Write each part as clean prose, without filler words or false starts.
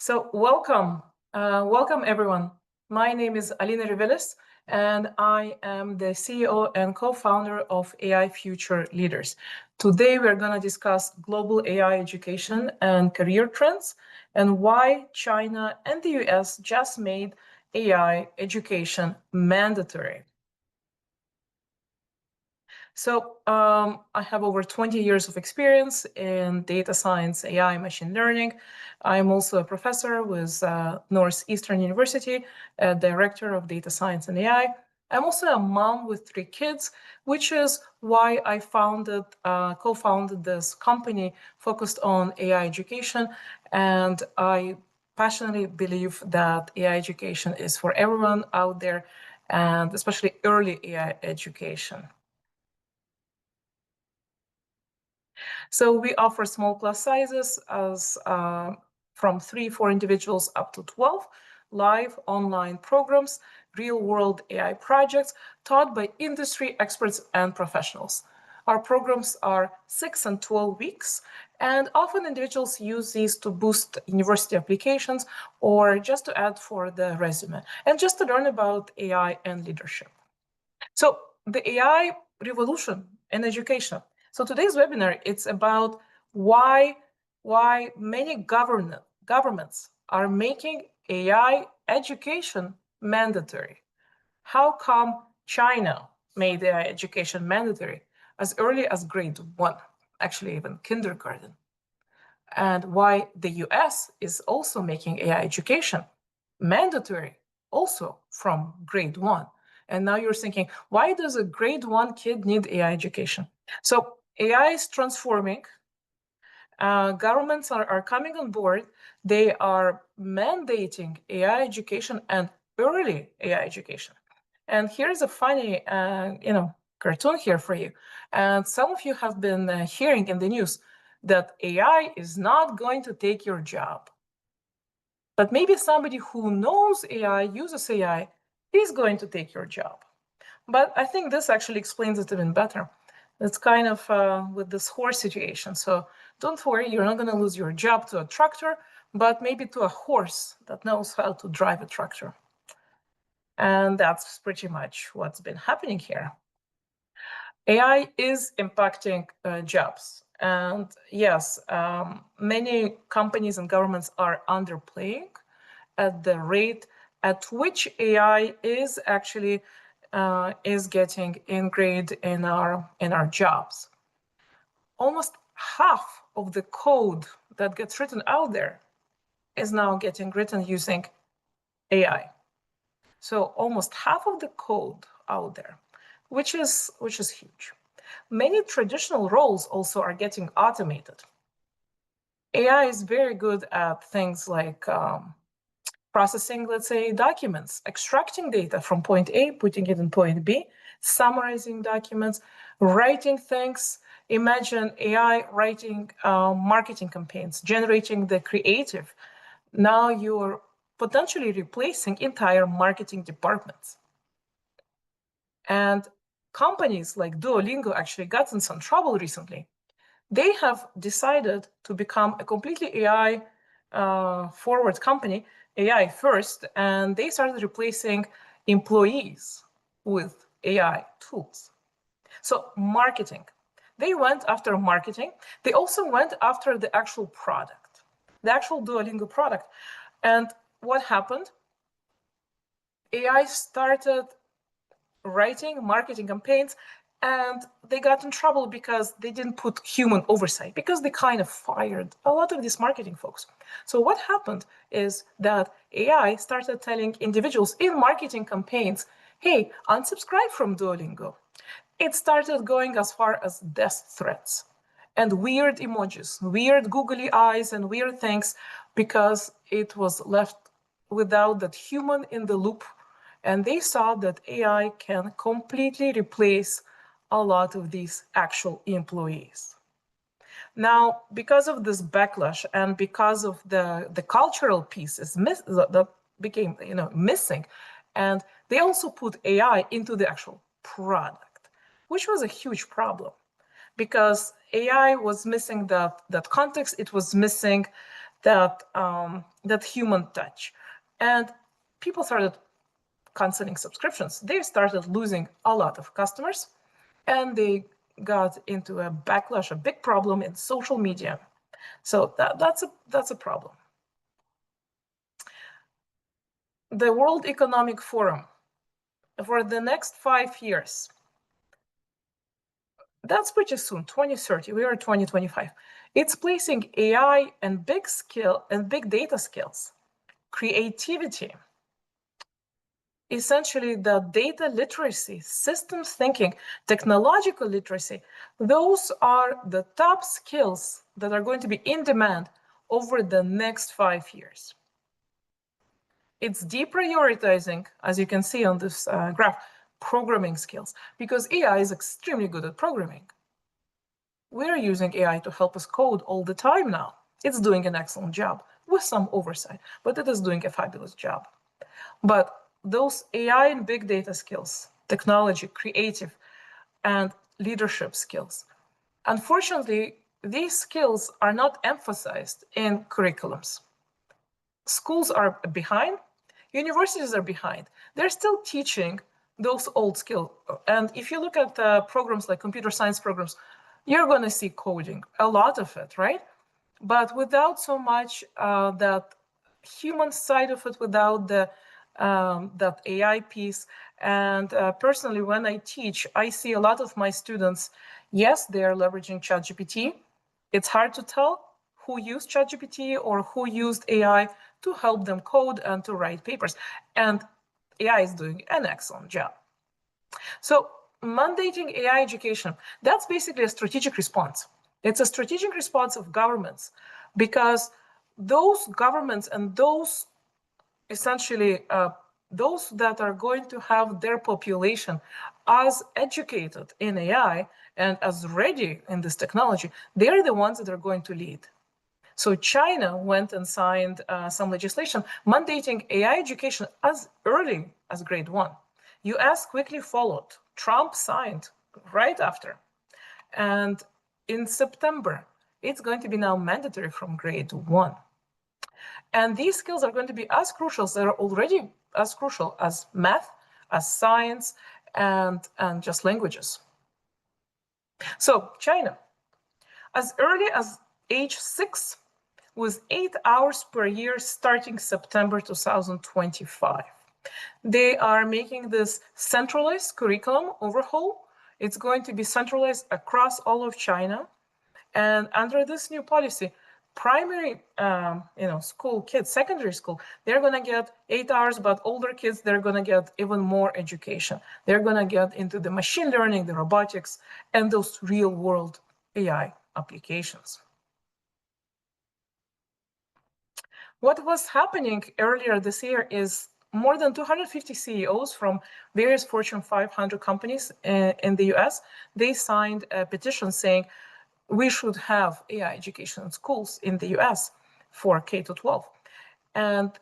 So welcome everyone. My name is Alina Rivilis, and I am the CEO and co-founder of AI Future Leaders. Today, we're going to discuss global AI education and career trends and why China and the US just made AI education mandatory. So I have over 20 years of experience in data science, AI, machine learning. I'm also a professor with Northeastern University, a director of data science and AI. I'm also a mom with 3 kids, which is why I co-founded this company focused on AI education. And I passionately believe that AI education is for everyone out there, and especially early AI education. So we offer small class sizes as from 3-4 individuals up to 12, live online programs, real-world AI projects taught by industry experts and professionals. Our programs are 6 and 12 weeks, and often individuals use these to boost university applications or just to add for the resume and just to learn about AI and leadership. So the AI revolution in education. So today's webinar, it's about why many governments are making AI education mandatory. How come China made AI education mandatory as early as grade 1, actually even kindergarten? And why the US is also making AI education mandatory also from grade 1. And now you're thinking, why does a grade 1 kid need AI education? So AI is transforming. Governments are coming on board. They are mandating AI education and early AI education. And here's a funny, cartoon here for you. And some of you have been hearing in the news that AI is not going to take your job. But maybe somebody who knows AI, uses AI, is going to take your job. But I think this actually explains it even better. It's kind of with this horse situation. So don't worry, you're not going to lose your job to a tractor, but maybe to a horse that knows how to drive a tractor. And that's pretty much what's been happening here. AI is impacting jobs. And yes, many companies and governments are underplaying at the rate at which AI is actually is getting ingrained in our jobs. Almost half of the code that gets written out there is now getting written using AI. So almost half of the code out there, which is huge. Many traditional roles also are getting automated. AI is very good at things like processing, let's say, documents, extracting data from point A, putting it in point B, summarizing documents, writing things. Imagine AI writing marketing campaigns, generating the creative. Now you're potentially replacing entire marketing departments. And companies like Duolingo actually got in some trouble recently. They have decided to become a completely AI forward company, AI first, and they started replacing employees with AI tools. So marketing, they went after marketing. They also went after the actual product, the actual Duolingo product. And what happened? AI started writing marketing campaigns, and they got in trouble because they didn't put human oversight, because they kind of fired a lot of these marketing folks. So what happened is that AI started telling individuals in marketing campaigns, hey, unsubscribe from Duolingo. It started going as far as death threats and weird emojis, weird googly eyes and weird things, because it was left without that human in the loop. And they saw that AI can completely replace a lot of these actual employees. Now, because of this backlash and because of the cultural pieces that became missing, and they also put AI into the actual product, which was a huge problem because AI was missing that context. It was missing that human touch. And people started canceling subscriptions. They started losing a lot of customers, and they got into a backlash, a big problem in social media. So that's a problem. The World Economic Forum, for the next 5 years, that's pretty soon, 2030, we are 2025. It's placing AI and big data skills, creativity, essentially the data literacy, systems thinking, technological literacy. Those are the top skills that are going to be in demand over the next 5 years. It's deprioritizing, as you can see on this graph, programming skills, because AI is extremely good at programming. We're using AI to help us code all the time now. It's doing an excellent job with some oversight, but it is doing a fabulous job. But those AI and big data skills, technology, creative, and leadership skills, unfortunately, these skills are not emphasized in curriculums. Schools are behind, universities are behind. They're still teaching those old skills. And if you look at programs like computer science programs, you're going to see coding, a lot of it, right? But without so much that human side of it, without that AI piece. And personally, when I teach, I see a lot of my students, yes, they are leveraging ChatGPT. It's hard to tell who used ChatGPT or who used AI to help them code and to write papers. And AI is doing an excellent job. So mandating AI education, that's basically a strategic response. It's a strategic response of governments, because those governments and those essentially those that are going to have their population as educated in AI and as ready in this technology, they're the ones that are going to lead. So China went and signed some legislation mandating AI education as early as grade 1. US quickly followed. Trump signed right after. And in September, it's going to be now mandatory from grade 1. And these skills are going to be as crucial, they're already as crucial as math, as science, and just languages. So China, as early as age 6, with 8 hours per year starting September 2025. They are making this centralized curriculum overhaul. It's going to be centralized across all of China. And under this new policy, primary school kids, secondary school, they're going to get 8 hours, but older kids, they're going to get even more education. They're going to get into the machine learning, the robotics, and those real world AI applications. What was happening earlier this year is more than 250 CEOs from various Fortune 500 companies in the US, they signed a petition saying we should have AI education in schools in the US for K to 12. And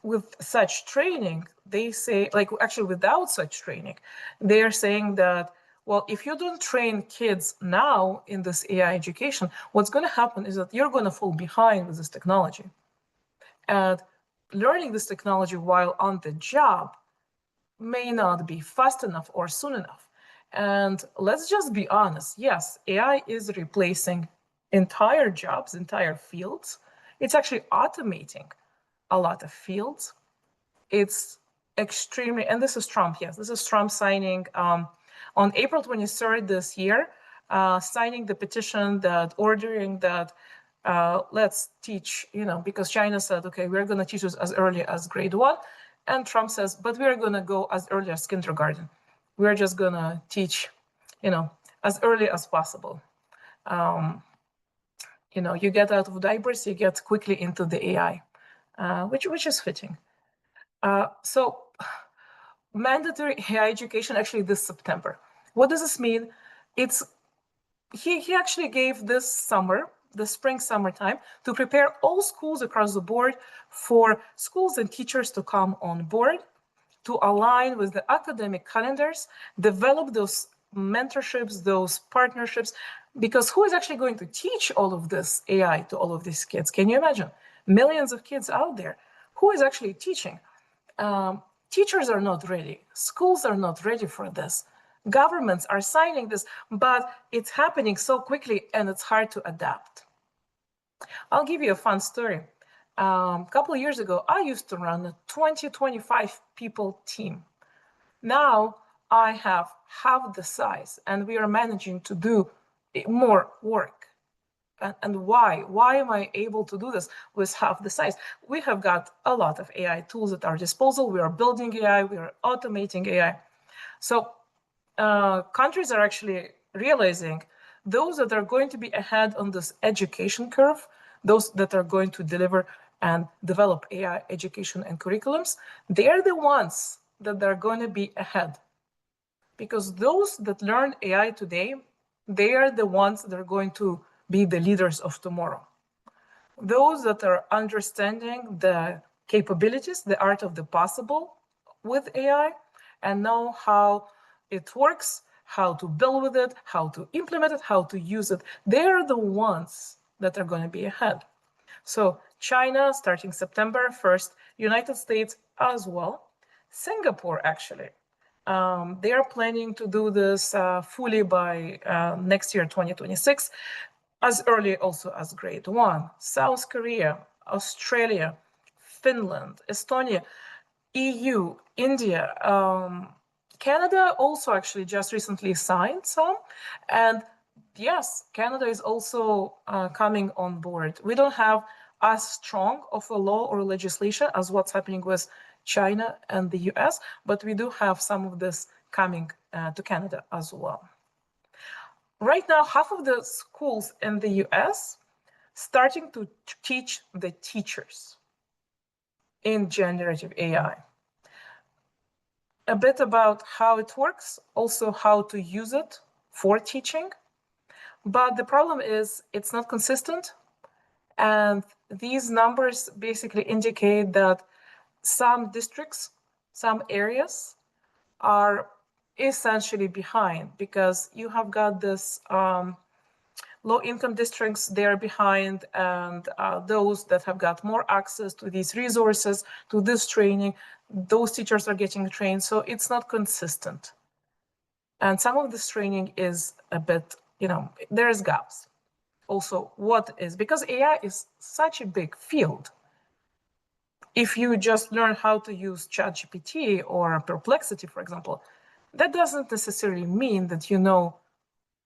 with such training, they say, like actually without such training, they are saying that, well, if you don't train kids now in this AI education, what's going to happen is that you're going to fall behind with this technology. And learning this technology while on the job may not be fast enough or soon enough. And let's just be honest. Yes, AI is replacing entire jobs, entire fields. It's actually automating a lot of fields. It's extremely, and this is Trump, yes, this is Trump signing on April 23rd this year, signing the petition that ordering that let's teach, because China said, okay, we're going to teach us as early as grade 1. And Trump says, but we're going to go as early as kindergarten. We're just going to teach, as early as possible. You get out of diapers, you get quickly into the AI, which is fitting. So mandatory AI education actually this September. What does this mean? He actually gave this summer, the spring summertime, to prepare all schools across the board for schools and teachers to come on board, to align with the academic calendars, develop those mentorships, those partnerships, because who is actually going to teach all of this AI to all of these kids? Can you imagine? millions of kids out there. Who is actually teaching? Teachers are not ready. Schools are not ready for this. Governments are signing this, but it's happening so quickly and it's hard to adapt. I'll give you a fun story. A couple of years ago, I used to run a 20-25 people team. Now I have half the size and we are managing to do more work. And why? Why am I able to do this with half the size? We have got a lot of AI tools at our disposal. We are building AI, we are automating AI. So countries are actually realizing those that are going to be ahead on this education curve, those that are going to deliver and develop AI education and curriculums, they are the ones that are going to be ahead. Because those that learn AI today, they are the ones that are going to be the leaders of tomorrow. Those that are understanding the capabilities, the art of the possible with AI, and know how it works, how to build with it, how to implement it, how to use it, they're the ones that are going to be ahead. So China starting September 1st, United States as well, Singapore actually. They are planning to do this fully by next year, 2026, as early also as grade 1. South Korea, Australia, Finland, Estonia, EU, India, Canada also actually just recently signed some. And yes, Canada is also coming on board. We don't have as strong of a law or legislation as what's happening with China and the US, but we do have some of this coming to Canada as well. Right now, half of the schools in the US starting to teach the teachers in generative AI. A bit about how it works, also how to use it for teaching. But the problem is it's not consistent. And these numbers basically indicate that some districts, some areas are essentially behind because you have got this low-income districts, they're behind, and those that have got more access to these resources, to this training, those teachers are getting trained, so it's not consistent. And some of this training is a bit, there's gaps. Also, because AI is such a big field. If you just learn how to use ChatGPT or Perplexity, for example, that doesn't necessarily mean that you know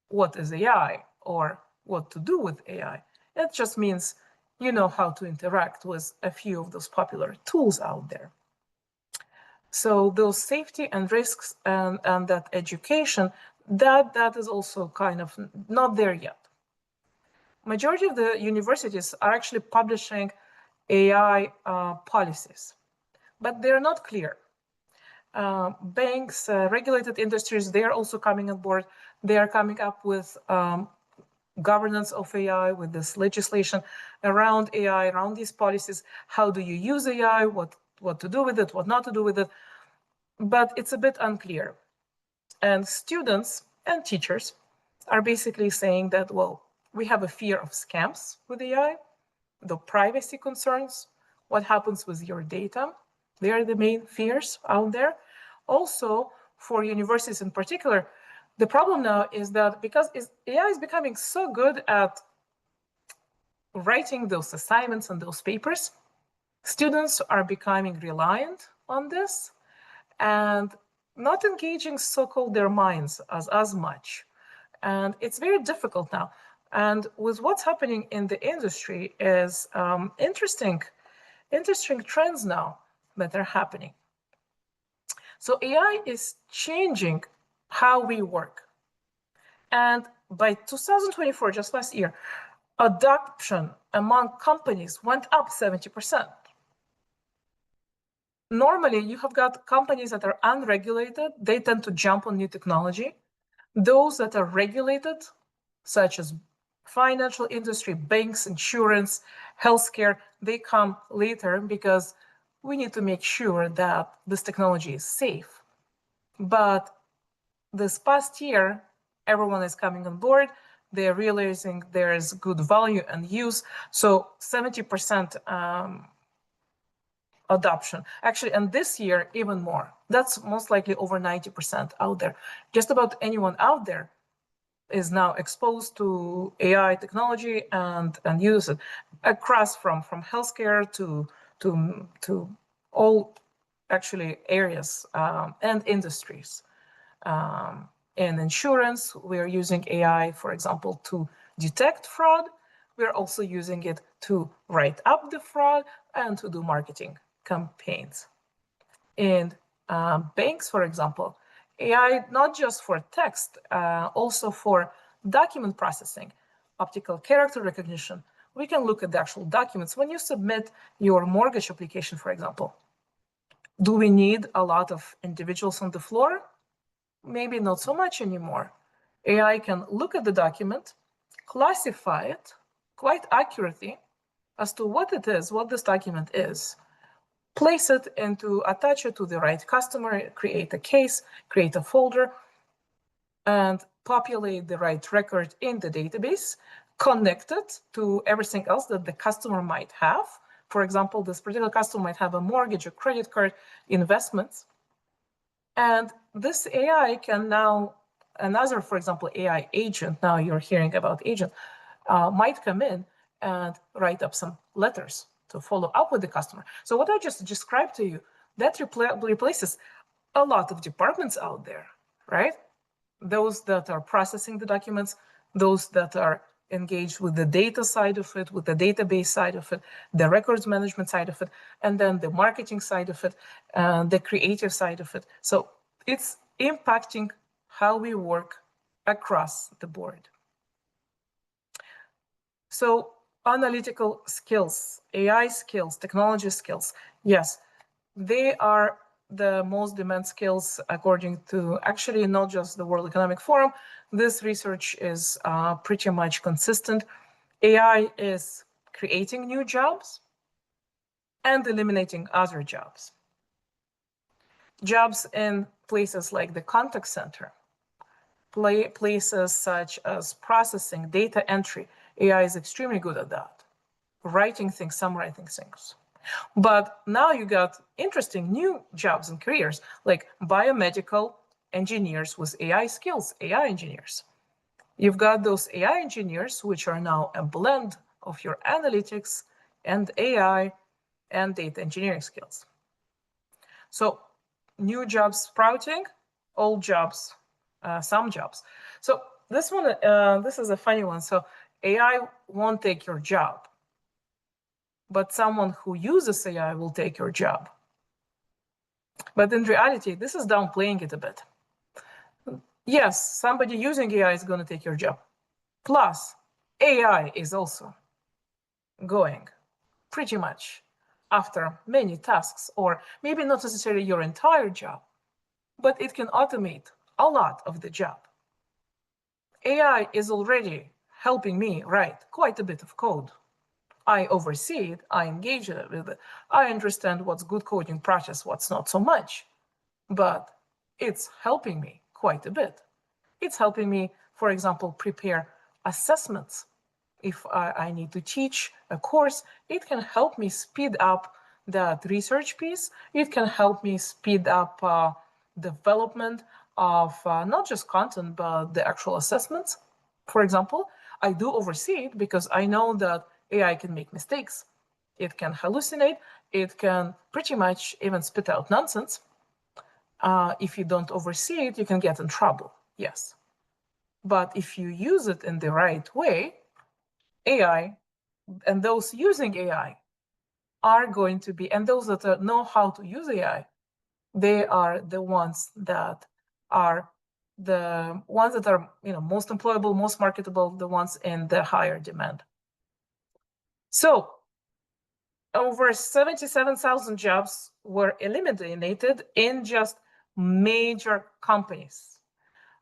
what is AI or what to do with AI. It just means you know how to interact with a few of those popular tools out there. So those safety and risks and that education, that is also kind of not there yet. Majority of the universities are actually publishing AI policies, but they're not clear. Banks, regulated industries, they are also coming on board. They are coming up with governance of AI, with this legislation around AI, around these policies. How do you use AI? What to do with it? What not to do with it? But it's a bit unclear. And students and teachers are basically saying that, well, we have a fear of scams with AI, the privacy concerns, what happens with your data. They are the main fears out there. Also, for universities in particular, the problem now is that because AI is becoming so good at writing those assignments and those papers, students are becoming reliant on this and not engaging so-called their minds as much. And it's very difficult now. And with what's happening in the industry is interesting trends now that are happening. So AI is changing how we work. And by 2024, just last year, adoption among companies went up 70%. Normally, you have got companies that are unregulated, they tend to jump on new technology. Those that are regulated, such as financial industry, banks, insurance, healthcare, they come later because we need to make sure that this technology is safe. But this past year, everyone is coming on board. they're realizing there's good value and use. So 70% adoption. Actually, and this year, even more. That's most likely over 90% out there. Just about anyone out there is now exposed to AI technology and uses it across from healthcare to all actually areas and industries. In insurance, we're using AI, for example, to detect fraud. We're also using it to write up the fraud and to do marketing campaigns. In banks, for example, AI, not just for text, also for document processing, optical character recognition. We can look at the actual documents. When you submit your mortgage application, for example, do we need a lot of individuals on the floor? Maybe not so much anymore. AI can look at the document, classify it quite accurately as to what it is, what this document is, place it into, attach it to the right customer, create a case, create a folder, and populate the right record in the database, connect it to everything else that the customer might have. For example, this particular customer might have a mortgage, a credit card, investments. And this AI can now, another, for example, AI agent, now you're hearing about agent, might come in and write up some letters to follow up with the customer. So what I just described to you, that replaces a lot of departments out there, right? Those that are processing the documents, those that are engaged with the data side of it, with the database side of it, the records management side of it, and then the marketing side of it, the creative side of it. So it's impacting how we work across the board. So analytical skills, AI skills, technology skills, yes, they are the most demand skills according to actually not just the World Economic Forum. This research is pretty much consistent. AI is creating new jobs and eliminating other jobs. Jobs in places like the contact center, places such as processing, data entry. AI is extremely good at that. Writing things, summarizing things. But now you got interesting new jobs and careers like biomedical engineers with AI skills, AI engineers. You've got those AI engineers, which are now a blend of your analytics and AI and data engineering skills. So new jobs sprouting, old jobs, some jobs. So this one, this is a funny one. So AI won't take your job, but someone who uses AI will take your job. But in reality, this is downplaying it a bit. Yes, somebody using AI is going to take your job. Plus, AI is also going pretty much after many tasks, or maybe not necessarily your entire job, but it can automate a lot of the job. AI is already helping me write quite a bit of code. I oversee it, I engage with it, I understand what's good coding practice, what's not so much, but it's helping me quite a bit. It's helping me, for example, prepare assessments. If I need to teach a course, it can help me speed up that research piece. It can help me speed up development of not just content, but the actual assessments. For example, I do oversee it because I know that AI can make mistakes. It can hallucinate. It can pretty much even spit out nonsense. If you don't oversee it, you can get in trouble, yes. But if you use it in the right way, AI and those using AI are going to be, and those that know how to use AI, they are the ones that are most employable, most marketable, the ones in the higher demand. So over 77,000 jobs were eliminated in just major companies.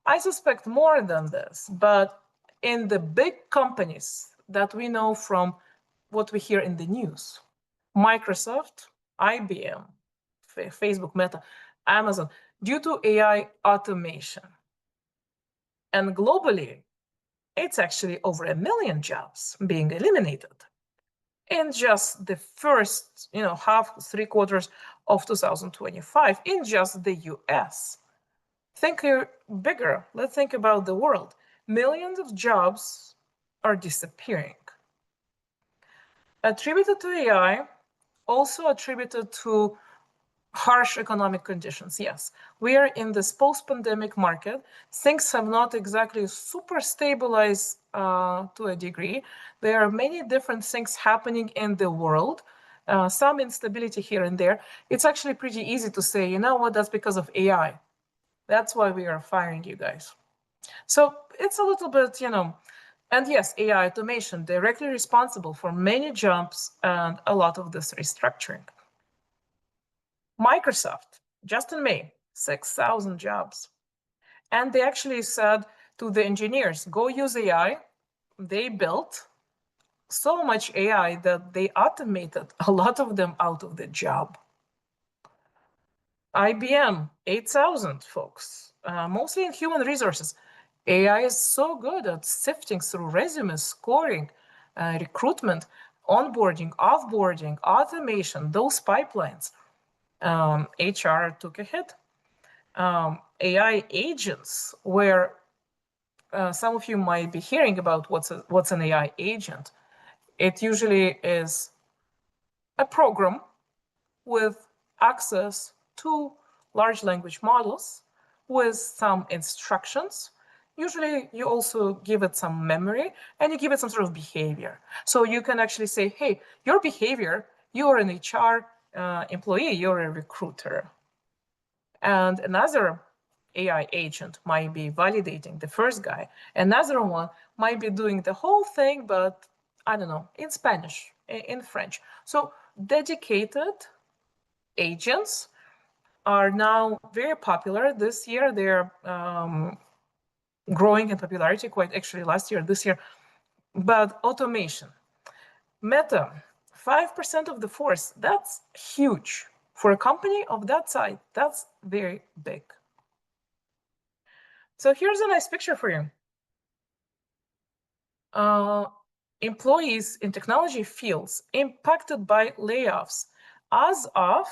I suspect more than this, but in the big companies that we know from what we hear in the news, Microsoft, IBM, Facebook, Meta, Amazon, due to AI automation. And globally, it's actually over 1 million jobs being eliminated in just the first, half, 3/4 of 2025 in just the US. Think bigger. Let's think about the world. Millions of jobs are disappearing. Attributed to AI, also attributed to harsh economic conditions. Yes, we are in this post-pandemic market. Things have not exactly super stabilized to a degree. There are many different things happening in the world, some instability here and there. It's actually pretty easy to say, you know what, that's because of AI. That's why we are firing you guys. So it's a little bit, and yes, AI automation directly responsible for many jobs and a lot of this restructuring. Microsoft, just in May, 6,000 jobs. And they actually said to the engineers, go use AI. They built so much AI that they automated a lot of them out of the job. IBM, 8,000 folks, mostly in human resources. AI is so good at sifting through resumes, scoring, recruitment, onboarding, offboarding, automation, those pipelines. HR took a hit. AI agents, where some of you might be hearing about what's an AI agent. It usually is a program with access to large language models with some instructions. Usually you also give it some memory and you give it some sort of behavior. So you can actually say, hey, your behavior, you're an HR employee, you're a recruiter. And another AI agent might be validating the first guy. Another one might be doing the whole thing, but I don't know, in Spanish, in French. So dedicated agents are now very popular. This year, they're growing in popularity, quite actually last year, this year. But automation, Meta, 5% of the force, that's huge. For a company of that size, that's very big. So here's a nice picture for you. Employees in technology fields impacted by layoffs as of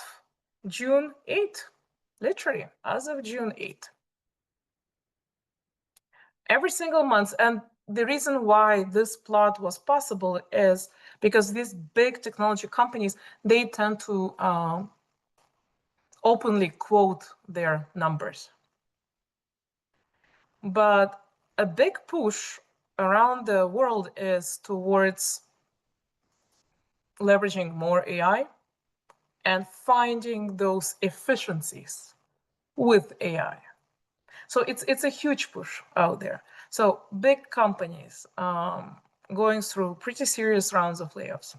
June 8, literally as of June 8. Every single month. And the reason why this plot was possible is because these big technology companies, they tend to openly quote their numbers. But a big push around the world is towards leveraging more AI and finding those efficiencies with AI. So it's a huge push out there. So big companies going through pretty serious rounds of layoffs.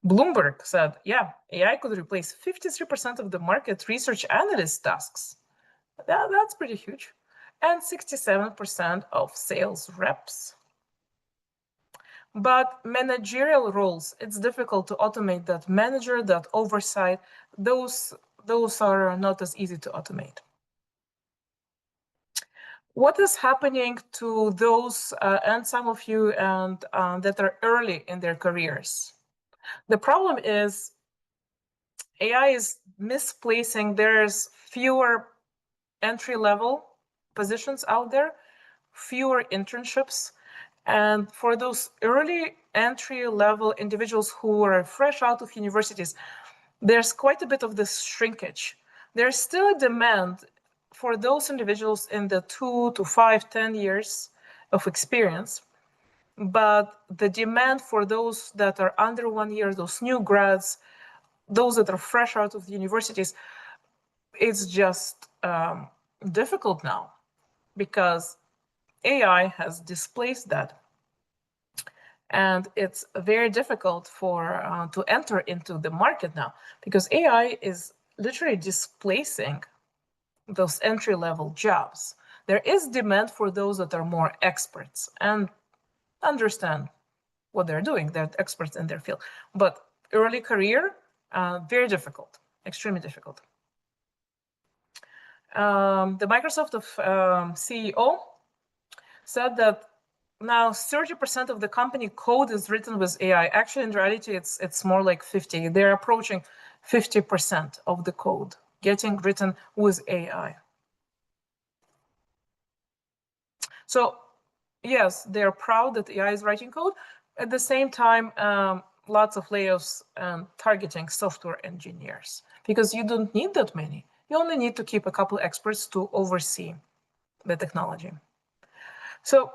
Bloomberg said, yeah, AI could replace 53% of the market research analyst tasks. That's pretty huge. And 67% of sales reps. But managerial roles, it's difficult to automate that manager, that oversight. Those are not as easy to automate. What is happening to those and some of you that are early in their careers? The problem is AI is misplacing. There's fewer entry-level positions out there, fewer internships. And for those early entry-level individuals who are fresh out of universities, there's quite a bit of this shrinkage. There's still a demand for those individuals in the 2 to 5, 10 years of experience. But the demand for those that are under 1 year, those new grads, those that are fresh out of the universities, it's just difficult now because AI has displaced that. And it's very difficult for to enter into the market now because AI is literally displacing those entry-level jobs. There is demand for those that are more experts and understand what they're doing. They're experts in their field. But early career, very difficult, extremely difficult. The Microsoft CEO said that now 30% of the company code is written with AI. Actually, in reality, it's more like 50. They're approaching 50% of the code getting written with AI. So yes, they're proud that AI is writing code. At the same time, lots of layoffs and targeting software engineers, because you don't need that many. You only need to keep a couple experts to oversee the technology. So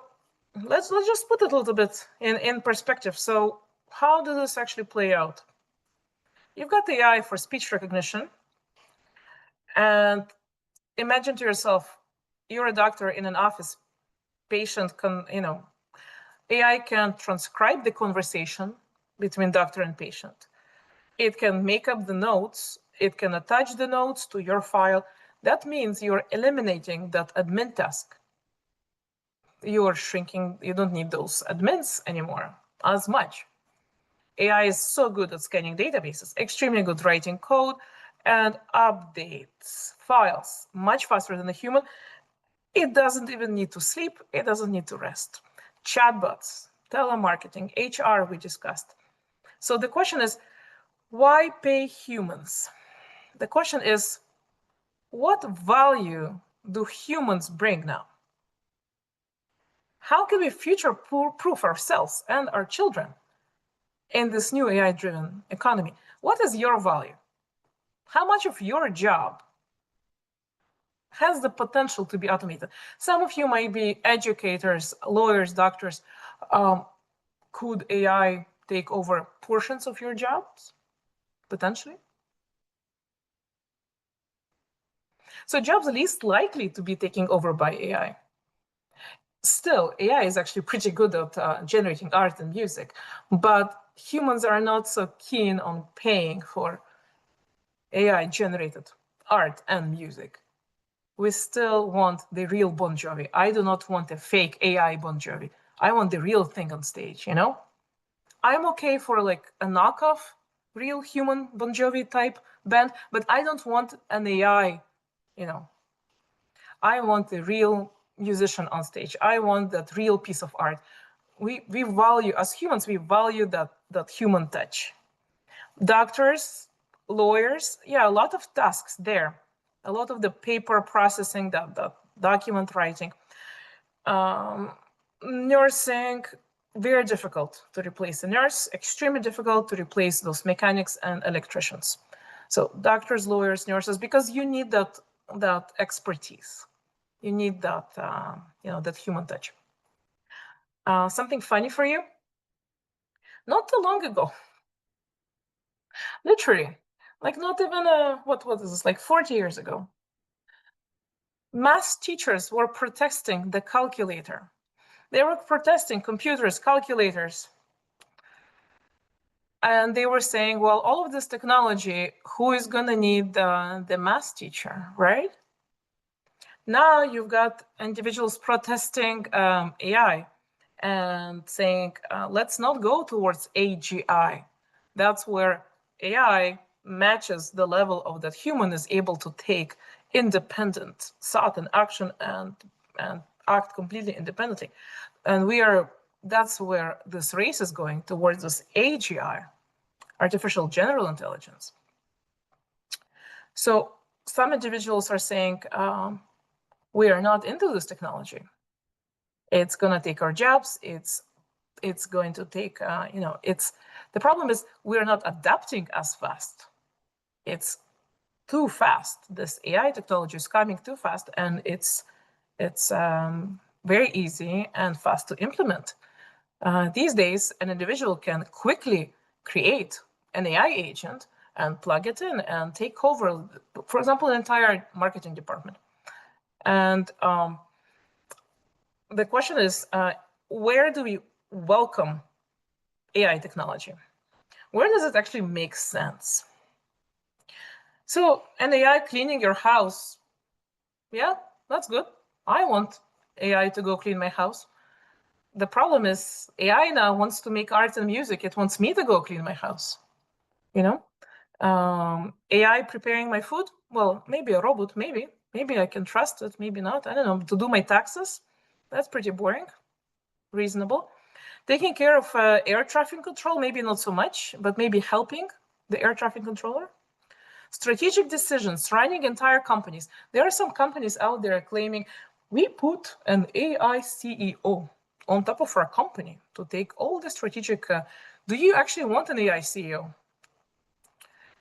let's just put it a little bit in perspective. So how does this actually play out? You've got the AI for speech recognition, and imagine to yourself, you're a doctor in an office. Patient can, AI can transcribe the conversation between doctor and patient. It can make up the notes. It can attach the notes to your file. That means you're eliminating that admin task. You're shrinking. You don't need those admins anymore as much. AI is so good at scanning databases, extremely good writing code, and updates files much faster than a human. It doesn't even need to sleep. It doesn't need to rest. Chatbots, telemarketing, HR, we discussed. So the question is, why pay humans? The question is, what value do humans bring now? How can we future-proof ourselves and our children in this new AI-driven economy? What is your value? How much of your job has the potential to be automated? Some of you might be educators, lawyers, doctors. Could AI take over portions of your jobs? Potentially. So jobs least likely to be taken over by AI. Still, AI is actually pretty good at generating art and music, but humans are not so keen on paying for AI-generated art and music. We still want the real Bon Jovi. I do not want a fake AI Bon Jovi. I want the real thing on stage, I'm okay for like a knockoff, real human Bon Jovi type band, but I don't want an AI, I want the real musician on stage. I want that real piece of art. We value, as humans, we value that human touch. Doctors, lawyers, yeah, a lot of tasks there. A lot of the paper processing, the document writing. Nursing, very difficult to replace a nurse, extremely difficult to replace those mechanics and electricians. So doctors, lawyers, nurses, because you need that expertise. You need that, that human touch. Something funny for you? Not too long ago, literally, like not even what is this, like 40 years ago, math teachers were protesting the calculator. They were protesting computers, calculators. And they were saying, well, all of this technology, who is going to need the math teacher, right? Now you've got individuals protesting AI and saying, let's not go towards AGI. That's where AI matches the level of that human is able to take independent thought and action and act completely independently. And that's where this race is going, towards this AGI, artificial general intelligence. So some individuals are saying, we are not into this technology. It's going to take our jobs. It's going to take, the problem is we're not adapting as fast. It's too fast. This AI technology is coming too fast, and it's very easy and fast to implement. These days, an individual can quickly create an AI agent and plug it in and take over, for example, an entire marketing department. And the question is, where do we welcome AI technology? Where does it actually make sense? So an AI cleaning your house, yeah, that's good. I want AI to go clean my house. The problem is AI now wants to make art and music. It wants me to go clean my house, AI preparing my food, well, maybe a robot, maybe I can trust it, maybe not, I don't know, to do my taxes. That's pretty boring, reasonable. Taking care of air traffic control, maybe not so much, but maybe helping the air traffic controller. Strategic decisions, running entire companies. There are some companies out there claiming we put an AI CEO on top of our company to take all the strategic. Do you actually want an AI CEO?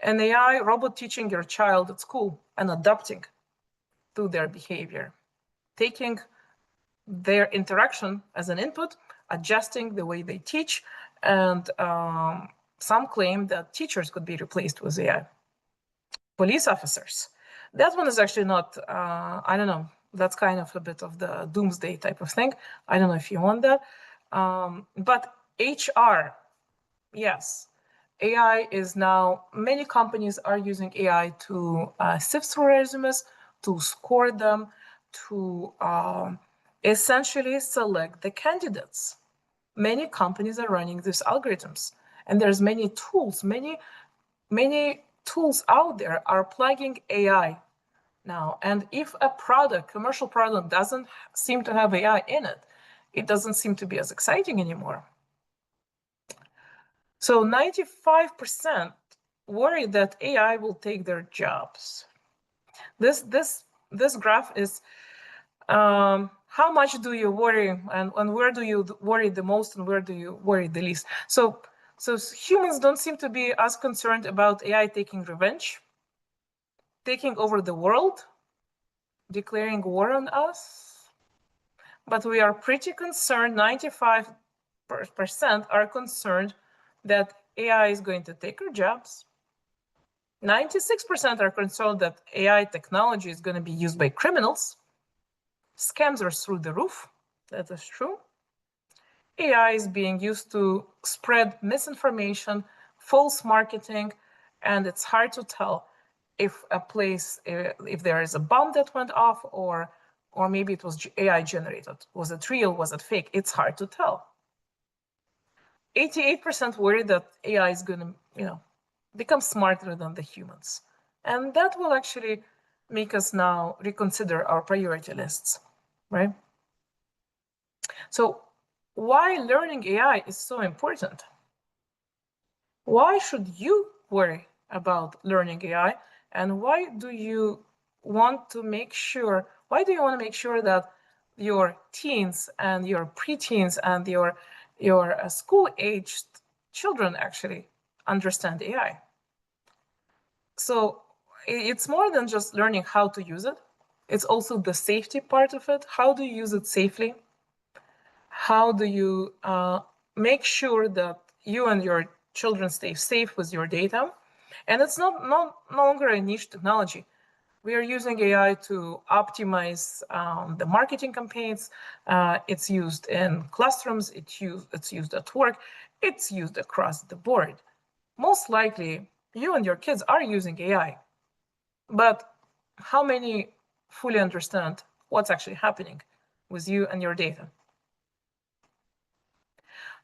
An AI robot teaching your child at school and adapting to their behavior, taking their interaction as an input, adjusting the way they teach, and some claim that teachers could be replaced with AI. Police officers. That one is actually not, I don't know, that's kind of a bit of the doomsday type of thing. I don't know if you want that. But HR, yes. AI is now, many companies are using AI to sift through resumes, to score them, to essentially select the candidates. Many companies are running these algorithms, and there's many tools, many tools out there are plugging AI now. And if a product, commercial product, doesn't seem to have AI in it, it doesn't seem to be as exciting anymore. So 95% worry that AI will take their jobs. This graph is how much do you worry, and where do you worry the most, and where do you worry the least? So humans don't seem to be as concerned about AI taking revenge, taking over the world, declaring war on us. But we are pretty concerned, 95% are concerned that AI is going to take our jobs. 96% are concerned that AI technology is going to be used by criminals. Scams are through the roof. That is true. AI is being used to spread misinformation, false marketing, and it's hard to tell if a place, if there is a bomb that went off, or maybe it was AI generated. Was it real? Was it fake? It's hard to tell. 88% worry that AI is going to, become smarter than the humans. And that will actually make us now reconsider our priority lists, right? So why learning AI is so important? Why should you worry about learning AI? And why do you want to make sure, that your teens and your preteens and your school-aged children actually understand AI? So it's more than just learning how to use it. It's also the safety part of it. How do you use it safely? How do you make sure that you and your children stay safe with your data? And it's no longer a niche technology. We are using AI to optimize the marketing campaigns. It's used in classrooms. It's used at work. It's used across the board. Most likely, you and your kids are using AI. But how many fully understand what's actually happening with you and your data?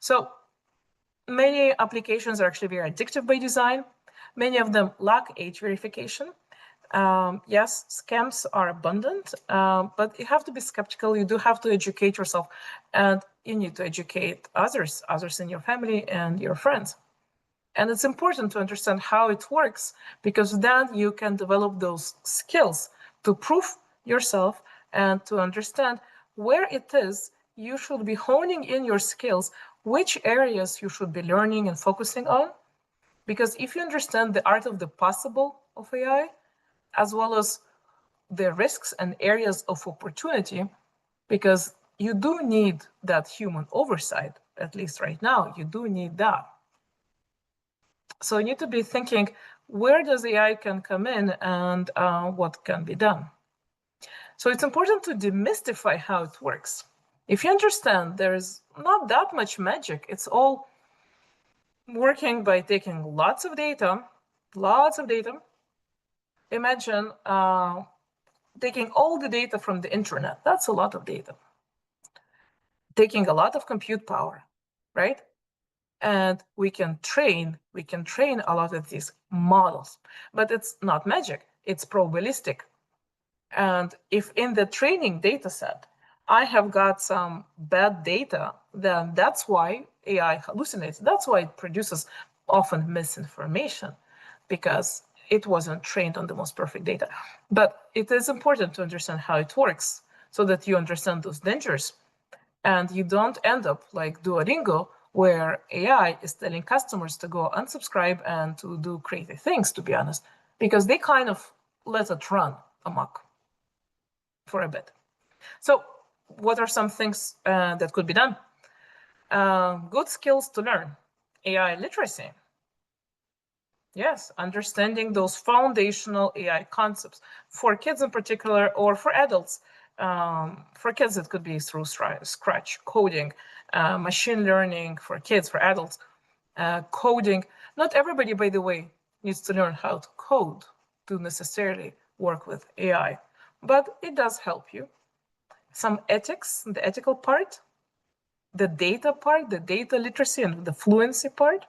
So many applications are actually very addictive by design. Many of them lack age verification. Yes, scams are abundant, but you have to be skeptical. You do have to educate yourself, and you need to educate others in your family and your friends. And it's important to understand how it works, because then you can develop those skills to prove yourself and to understand where it is you should be honing in your skills, which areas you should be learning and focusing on. Because if you understand the art of the possible of AI, as well as the risks and areas of opportunity, because you do need that human oversight, at least right now, you do need that. So you need to be thinking, where does AI can come in, and what can be done? So it's important to demystify how it works. If you understand there's not that much magic, it's all working by taking lots of data. Imagine taking all the data from the internet. That's a lot of data. Taking a lot of compute power, right? And we can train a lot of these models, but it's not magic, it's probabilistic. And if in the training data set, I have got some bad data, then that's why AI hallucinates. That's why it produces often misinformation, because it wasn't trained on the most perfect data. But it is important to understand how it works so that you understand those dangers and you don't end up like Duolingo, where AI is telling customers to go unsubscribe and to do crazy things, to be honest, because they kind of let it run amok for a bit. So what are some things that could be done? Good skills to learn. AI literacy. Yes, understanding those foundational AI concepts for kids in particular, or for adults. For kids, it could be through Scratch, coding, machine learning for kids, for adults, coding. Not everybody, by the way, needs to learn how to code to necessarily work with AI, but it does help you. Some ethics, the ethical part, the data part, the data literacy and the fluency part,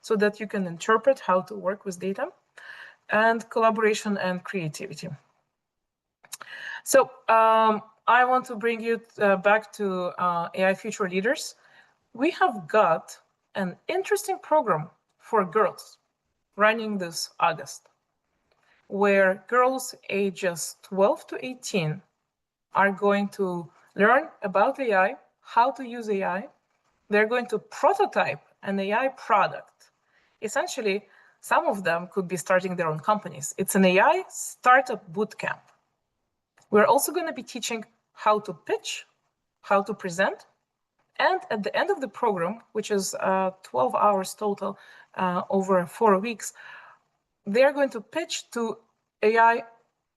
so that you can interpret how to work with data, and collaboration and creativity. So I want to bring you back to AI Future Leaders. We have got an interesting program for girls running this August, where girls ages 12 to 18 are going to learn about AI, how to use AI. They're going to prototype an AI product. Essentially, some of them could be starting their own companies. It's an AI startup bootcamp. We're also going to be teaching how to pitch, how to present, and at the end of the program, which is 12 hours total over 4 weeks, they're going to pitch to AI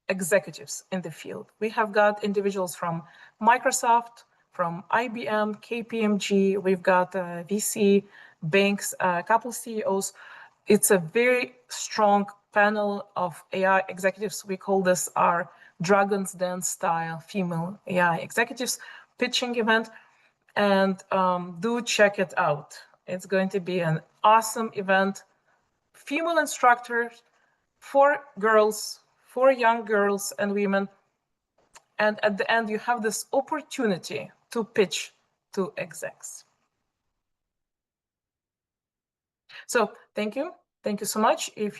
executives in the field. We have got individuals from Microsoft, from IBM, KPMG, we've got VC, banks, a couple CEOs. It's a very strong panel of AI executives. We call this our Dragon's Den style female AI executives pitching event. And do check it out. It's going to be an awesome event. Female instructors for girls, for young girls and women. And at the end, you have this opportunity to pitch to execs. So thank you. Thank you so much. If